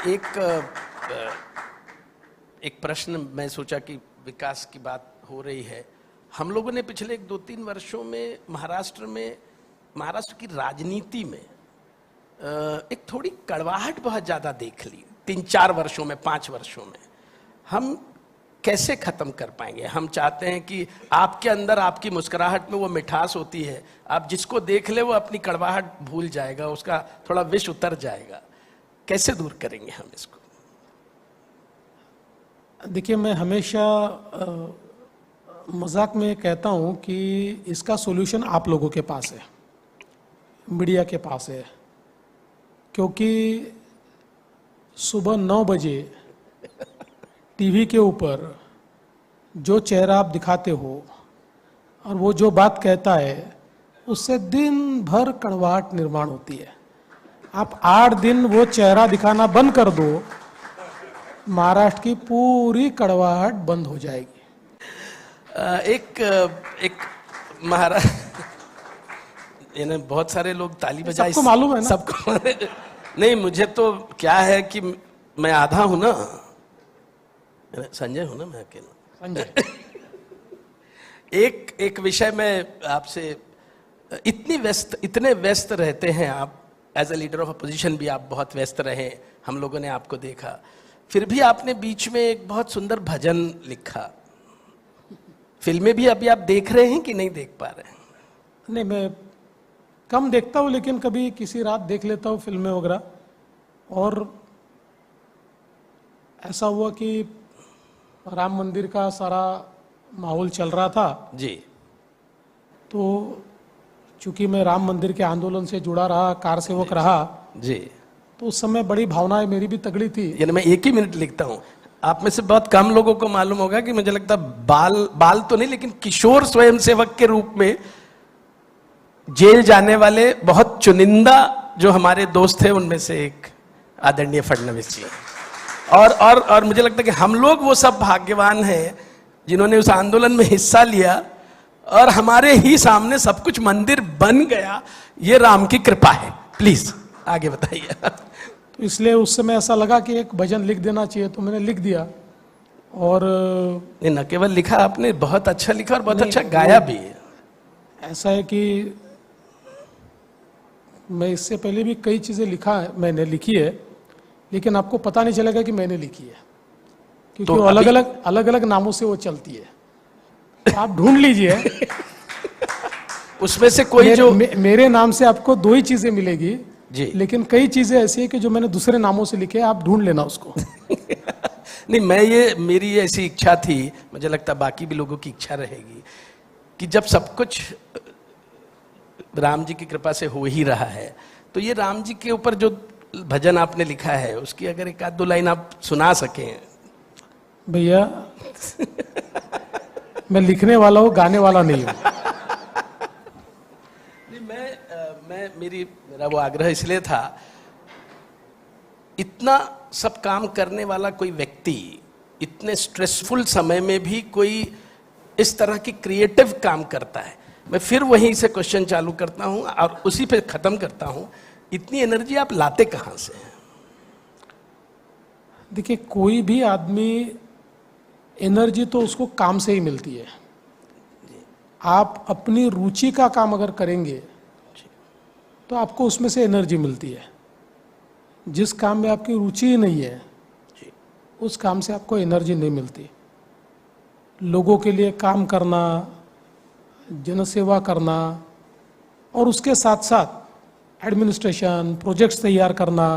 एक प्रश्न मैं सोचा कि विकास की बात हो रही है। हम लोगों ने पिछले 2-3 वर्षों में महाराष्ट्र की राजनीति में एक थोड़ी कड़वाहट बहुत ज्यादा देख ली। 3-4 वर्षों में, 5 वर्षों में हम कैसे खत्म कर पाएंगे? हम चाहते हैं कि आपके अंदर, आपकी मुस्कुराहट में वो मिठास होती है, आप जिसको देख ले वो अपनी कड़वाहट भूल जाएगा, उसका थोड़ा विष उतर जाएगा। कैसे दूर करेंगे हम इसको? देखिए, मैं हमेशा मजाक में कहता हूं कि इसका सॉल्यूशन आप लोगों के पास है, मीडिया के पास है। क्योंकि सुबह 9 बजे टीवी के ऊपर जो चेहरा आप दिखाते हो और वो जो बात कहता है, उससे दिन भर कड़वाहट निर्माण होती है। आप 8 दिन वो चेहरा दिखाना बंद कर दो, महाराष्ट्र की पूरी कड़वाहट बंद हो जाएगी। एक महाराष्ट्र, बहुत सारे लोग ताली बजाए, सबको मालूम है ना? सबको नहीं, मुझे तो क्या है कि मैं आधा हूं ना, संजय हूं ना, मैं अकेला संजय। एक विषय में आपसे, इतने व्यस्त रहते हैं आप, as a leader of opposition भी आप बहुत व्यस्त रहे, हम लोगों ने आपको देखा, फिर भी आपने बीच में एक बहुत सुंदर भजन लिखा। फिल्में भी अभी आप देख रहे हैं कि नहीं देख पा रहे हैं? नहीं, मैं कम देखता हूँ, लेकिन कभी किसी रात देख लेता हूँ फिल्में वगैरह। और ऐसा हुआ कि राम मंदिर का सारा माहौल चल रहा था जी, तो चूंकि मैं राम मंदिर के आंदोलन से जुड़ा रहा, कार सेवक रहा जी, तो उस समय बड़ी भावनाएं मेरी भी तगड़ी थी। यानी मैं 1 ही मिनट लिखता हूँ। आप में से बहुत कम लोगों को मालूम होगा कि मुझे लगता है बाल तो नहीं, लेकिन किशोर स्वयंसेवक के रूप में जेल जाने वाले बहुत चुनिंदा जो हमारे दोस्त थे, उनमें से एक आदरणीय फडणवीस जी। और मुझे लगता है कि हम लोग वो सब भाग्यवान हैं जिन्होंने उस आंदोलन में हिस्सा लिया और हमारे ही सामने सब कुछ मंदिर बन गया। ये राम की कृपा है। प्लीज आगे बताइए। तो इसलिए उस समय ऐसा लगा कि एक भजन लिख देना चाहिए, तो मैंने लिख दिया। और न केवल लिखा आपने, बहुत अच्छा लिखा और बहुत अच्छा गाया भी है। ऐसा है कि मैं इससे पहले भी कई चीजें मैंने लिखी है, लेकिन आपको पता नहीं चलेगा कि मैंने लिखी है, क्योंकि तो अलग अलग नामों से वो चलती है। तो आप ढूंढ लीजिए उसमें से कोई मेरे नाम से आपको 2 ही चीजें मिलेगी जी, लेकिन कई चीजें ऐसी है कि जो मैंने दूसरे नामों से लिखे, आप ढूंढ लेना उसको। नहीं, मेरी ये ऐसी इच्छा थी, मुझे लगता है बाकी भी लोगों की इच्छा रहेगी कि जब सब कुछ राम जी की कृपा से हो ही रहा है, तो ये राम जी के ऊपर जो भजन आपने लिखा है, उसकी अगर 1-2 लाइन आप सुना सकें। भैया, मैं लिखने वाला हूँ, गाने वाला नहीं हूँ। मेरा वो आग्रह इसलिए था, इतना सब काम करने वाला कोई व्यक्ति इतने स्ट्रेसफुल समय में भी कोई इस तरह की क्रिएटिव काम करता है। मैं फिर वहीं से क्वेश्चन चालू करता हूं और उसी पे खत्म करता हूं, इतनी एनर्जी आप लाते कहां से हैं? देखिए, कोई भी आदमी, एनर्जी तो उसको काम से ही मिलती है। आप अपनी रुचि का काम अगर करेंगे तो आपको उसमें से एनर्जी मिलती है। जिस काम में आपकी रुचि ही नहीं है, उस काम से आपको एनर्जी नहीं मिलती। लोगों के लिए काम करना, जनसेवा करना, और उसके साथ साथ एडमिनिस्ट्रेशन, प्रोजेक्ट्स तैयार करना,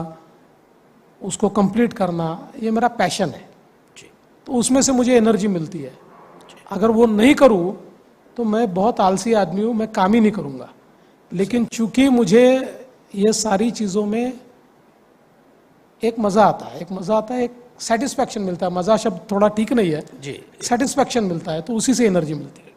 उसको कंप्लीट करना, ये मेरा पैशन है। तो उसमें से मुझे एनर्जी मिलती है। अगर वो नहीं करूं तो मैं बहुत आलसी आदमी हूं, मैं काम ही नहीं करूंगा। लेकिन चूंकि मुझे ये सारी चीज़ों में एक मज़ा आता है, एक सेटिस्फैक्शन मिलता है। मज़ा शब्द थोड़ा ठीक नहीं है जी, सेटिस्फैक्शन मिलता है, तो उसी से एनर्जी मिलती है।